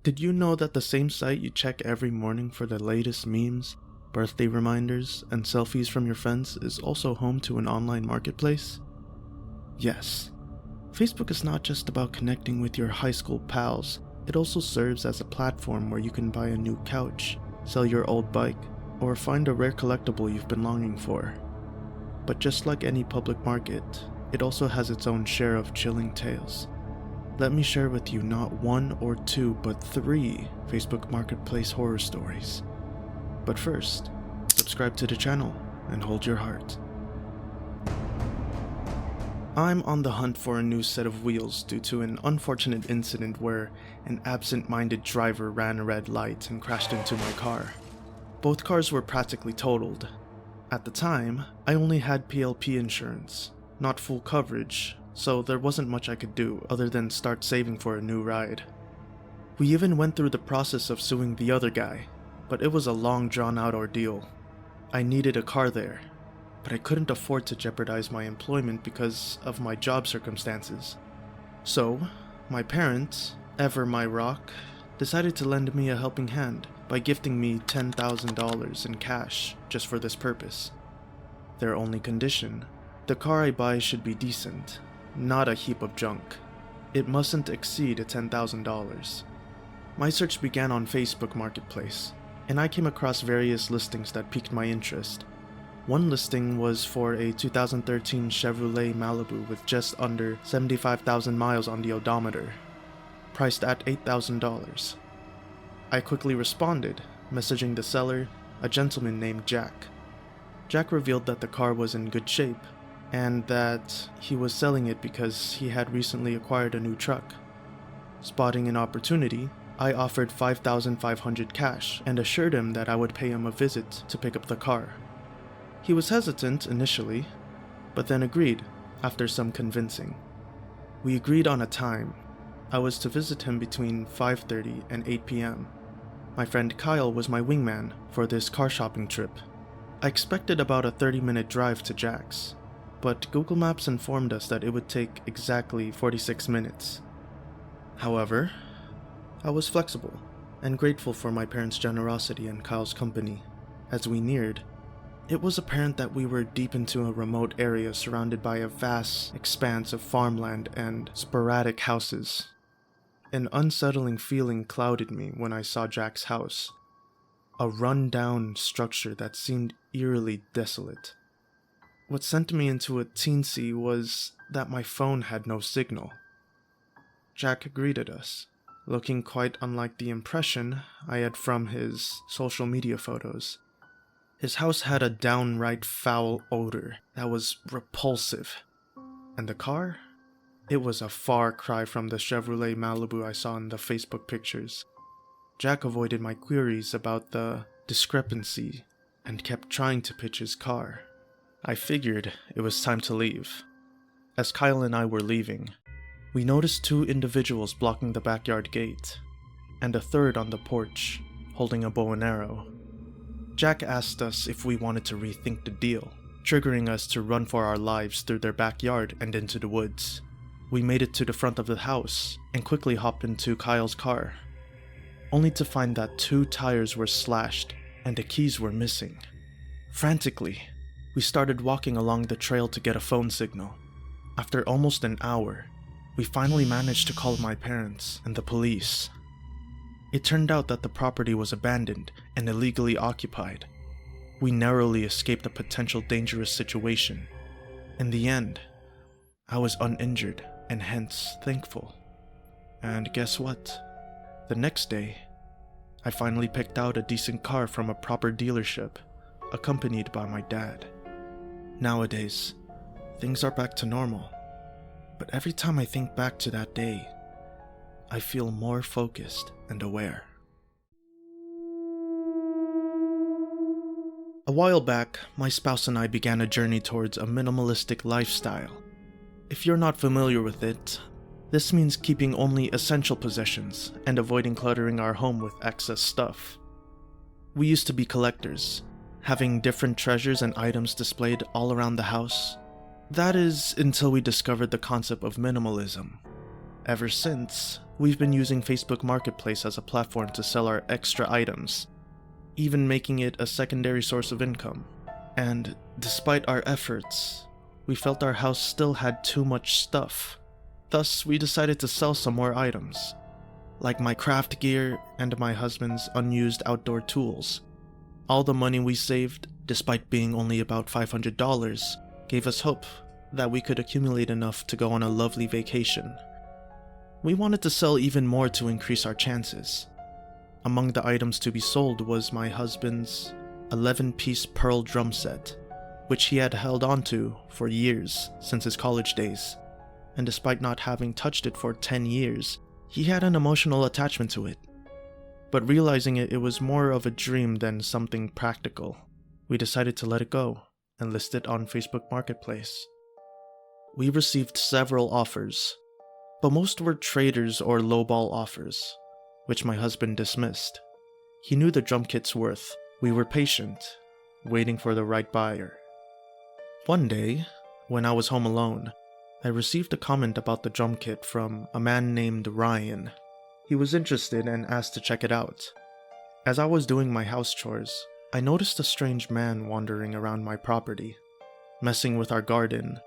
Did you know that the same site you check every morning for the latest memes, birthday reminders, and selfies from your friends is also home to an online marketplace? Yes. Facebook is not just about connecting with your high school pals, it also serves as a platform where you can buy a new couch, sell your old bike, or find a rare collectible you've been longing for. But just like any public market, it also has its own share of chilling tales. Let me share with you not one or two, but 3 Facebook Marketplace horror stories. But first, subscribe to the channel and hold your heart. I'm on the hunt for a new set of wheels due to an unfortunate incident where an absent-minded driver ran a red light and crashed into my car. Both cars were practically totaled. At the time, I only had PLP insurance, not full coverage, so there wasn't much I could do other than start saving for a new ride. We even went through the process of suing the other guy, but it was a long drawn-out ordeal. I needed a car there, but I couldn't afford to jeopardize my employment because of my job circumstances. So, my parents, ever my rock, decided to lend me a helping hand by gifting me $10,000 in cash just for this purpose. Their only condition: the car I buy should be decent, not a heap of junk. It mustn't exceed $10,000. My search began on Facebook Marketplace, and I came across various listings that piqued my interest. One listing was for a 2013 Chevrolet Malibu with just under 75,000 miles on the odometer, priced at $8,000. I quickly responded, messaging the seller, a gentleman named Jack. Jack revealed that the car was in good shape, and that he was selling it because he had recently acquired a new truck. Spotting an opportunity, I offered $5,500 cash and assured him that I would pay him a visit to pick up the car. He was hesitant initially, but then agreed after some convincing. We agreed on a time. I was to visit him between 5:30 and 8 p.m. My friend Kyle was my wingman for this car shopping trip. I expected about a 30-minute drive to Jack's, but Google Maps informed us that it would take exactly 46 minutes. However, I was flexible and grateful for my parents' generosity and Kyle's company. As we neared, it was apparent that we were deep into a remote area surrounded by a vast expanse of farmland and sporadic houses. An unsettling feeling clouded me when I saw Jack's house, a run-down structure that seemed eerily desolate. What sent me into a teensy was that my phone had no signal. Jack greeted us, looking quite unlike the impression I had from his social media photos. His house had a downright foul odor that was repulsive, and the car? It was a far cry from the Chevrolet Malibu I saw in the Facebook pictures. Jack avoided my queries about the discrepancy and kept trying to pitch his car. I figured it was time to leave. As Kyle and I were leaving, we noticed 2 individuals blocking the backyard gate, and a third on the porch, holding a bow and arrow. Jack asked us if we wanted to rethink the deal, triggering us to run for our lives through their backyard and into the woods. We made it to the front of the house and quickly hopped into Kyle's car, only to find that 2 tires were slashed and the keys were missing. Frantically, we started walking along the trail to get a phone signal. After almost an hour, we finally managed to call my parents and the police. It turned out that the property was abandoned and illegally occupied. We narrowly escaped a potential dangerous situation. In the end, I was uninjured and hence thankful. And guess what? The next day, I finally picked out a decent car from a proper dealership, accompanied by my dad. Nowadays, things are back to normal, but every time I think back to that day, I feel more focused and aware. A while back, my spouse and I began a journey towards a minimalistic lifestyle. If you're not familiar with it, this means keeping only essential possessions and avoiding cluttering our home with excess stuff. We used to be collectors, having different treasures and items displayed all around the house. That is, until we discovered the concept of minimalism. Ever since, we've been using Facebook Marketplace as a platform to sell our extra items, even making it a secondary source of income. And despite our efforts, we felt our house still had too much stuff. Thus, we decided to sell some more items, like my craft gear and my husband's unused outdoor tools. All the money we saved, despite being only about $500, gave us hope that we could accumulate enough to go on a lovely vacation. We wanted to sell even more to increase our chances. Among the items to be sold was my husband's 11-piece pearl drum set, which he had held onto for years since his college days, and despite not having touched it for 10 years, he had an emotional attachment to it. But realizing it was more of a dream than something practical, we decided to let it go and list it on Facebook Marketplace. We received several offers, but most were traders or lowball offers, which my husband dismissed. He knew the drum kit's worth. We were patient, waiting for the right buyer. One day, when I was home alone, I received a comment about the drum kit from a man named Ryan. He was interested and asked to check it out. As I was doing my house chores, I noticed a strange man wandering around my property, messing with our garden,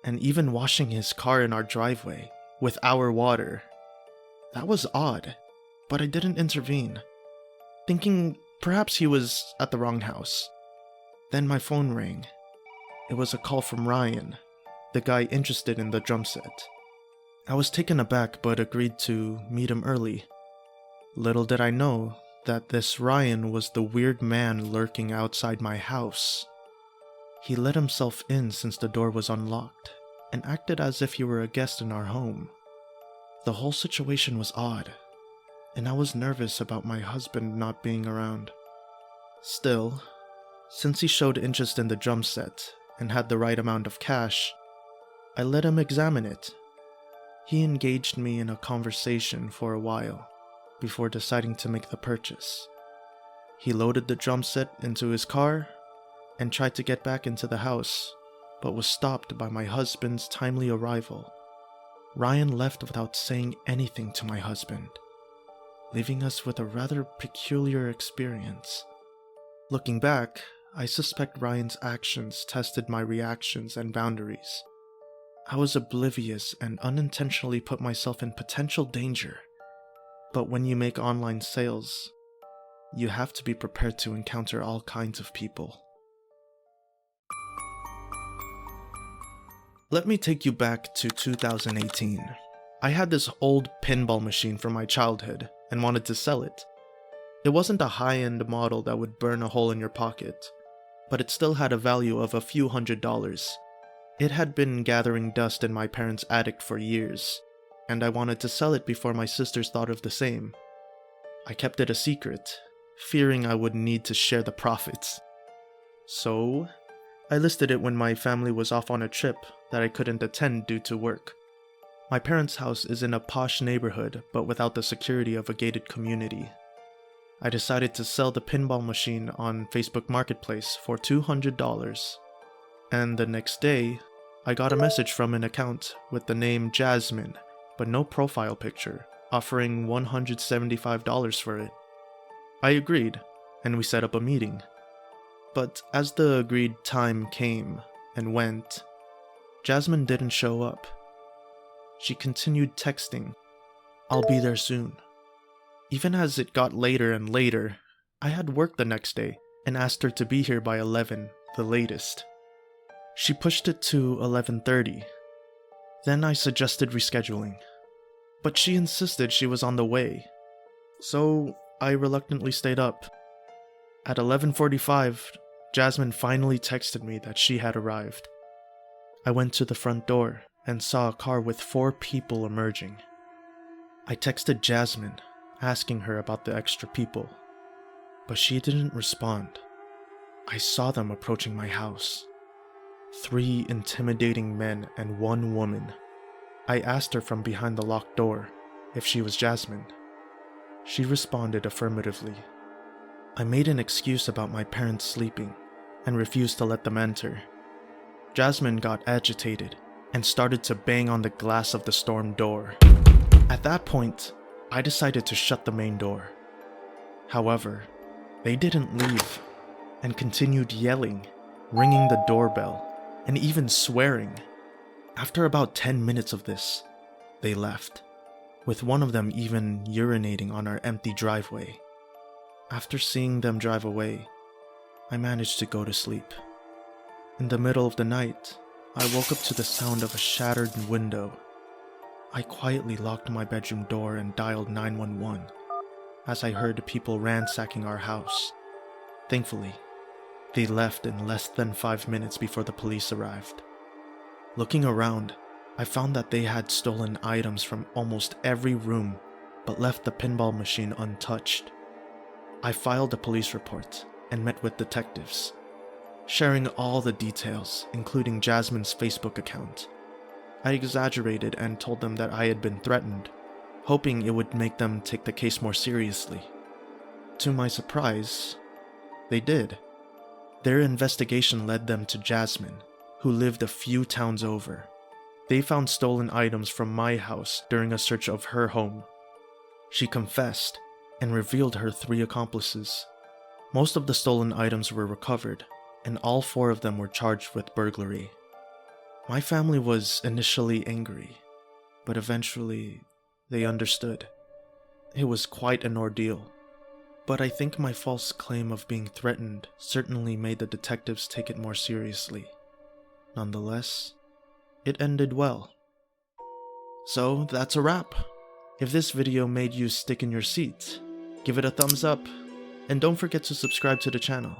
and even washing his car in our driveway with our water. That was odd, but I didn't intervene, thinking perhaps he was at the wrong house. Then my phone rang. It was a call from Ryan, the guy interested in the drum set. I was taken aback but agreed to meet him early. Little did I know that this Ryan was the weird man lurking outside my house. He let himself in since the door was unlocked, and acted as if he were a guest in our home. The whole situation was odd, and I was nervous about my husband not being around. Still, since he showed interest in the drum set and had the right amount of cash, I let him examine it. He engaged me in a conversation for a while before deciding to make the purchase. He loaded the drum set into his car and tried to get back into the house, but was stopped by my husband's timely arrival. Ryan left without saying anything to my husband, leaving us with a rather peculiar experience. Looking back, I suspect Ryan's actions tested my reactions and boundaries. I was oblivious and unintentionally put myself in potential danger. But when you make online sales, you have to be prepared to encounter all kinds of people. Let me take you back to 2018. I had this old pinball machine from my childhood and wanted to sell it. It wasn't a high-end model that would burn a hole in your pocket, but it still had a value of a few $100s. It had been gathering dust in my parents' attic for years, and I wanted to sell it before my sisters thought of the same. I kept it a secret, fearing I would need to share the profits. So, I listed it when my family was off on a trip that I couldn't attend due to work. My parents' house is in a posh neighborhood, but without the security of a gated community. I decided to sell the pinball machine on Facebook Marketplace for $200. And the next day, I got a message from an account with the name Jasmine, but no profile picture, offering $175 for it. I agreed, and we set up a meeting. But as the agreed time came and went, Jasmine didn't show up. She continued texting, "I'll be there soon." Even as it got later and later, I had work the next day and asked her to be here by 11, the latest. She pushed it to 11:30. Then I suggested rescheduling, but she insisted she was on the way, so I reluctantly stayed up. At 11:45, Jasmine finally texted me that she had arrived. I went to the front door and saw a car with 4 people emerging. I texted Jasmine, asking her about the extra people, but she didn't respond. I saw them approaching my house. 3 intimidating men and 1 woman. I asked her from behind the locked door if she was Jasmine. She responded affirmatively. I made an excuse about my parents sleeping and refused to let them enter. Jasmine got agitated and started to bang on the glass of the storm door. At that point, I decided to shut the main door. However, they didn't leave and continued yelling, ringing the doorbell, and even swearing. After about 10 minutes of this, they left, with one of them even urinating on our empty driveway. After seeing them drive away, I managed to go to sleep. In the middle of the night, I woke up to the sound of a shattered window. I quietly locked my bedroom door and dialed 911 as I heard people ransacking our house. Thankfully, they left in less than 5 minutes before the police arrived. Looking around, I found that they had stolen items from almost every room but left the pinball machine untouched. I filed a police report and met with detectives, sharing all the details, including Jasmine's Facebook account. I exaggerated and told them that I had been threatened, hoping it would make them take the case more seriously. To my surprise, they did. Their investigation led them to Jasmine, who lived a few towns over. They found stolen items from my house during a search of her home. She confessed and revealed her 3 accomplices. Most of the stolen items were recovered, and all 4 of them were charged with burglary. My family was initially angry, but eventually they understood. It was quite an ordeal, but I think my false claim of being threatened certainly made the detectives take it more seriously. Nonetheless, it ended well. So that's a wrap. If this video made you stick in your seat, give it a thumbs up, and don't forget to subscribe to the channel.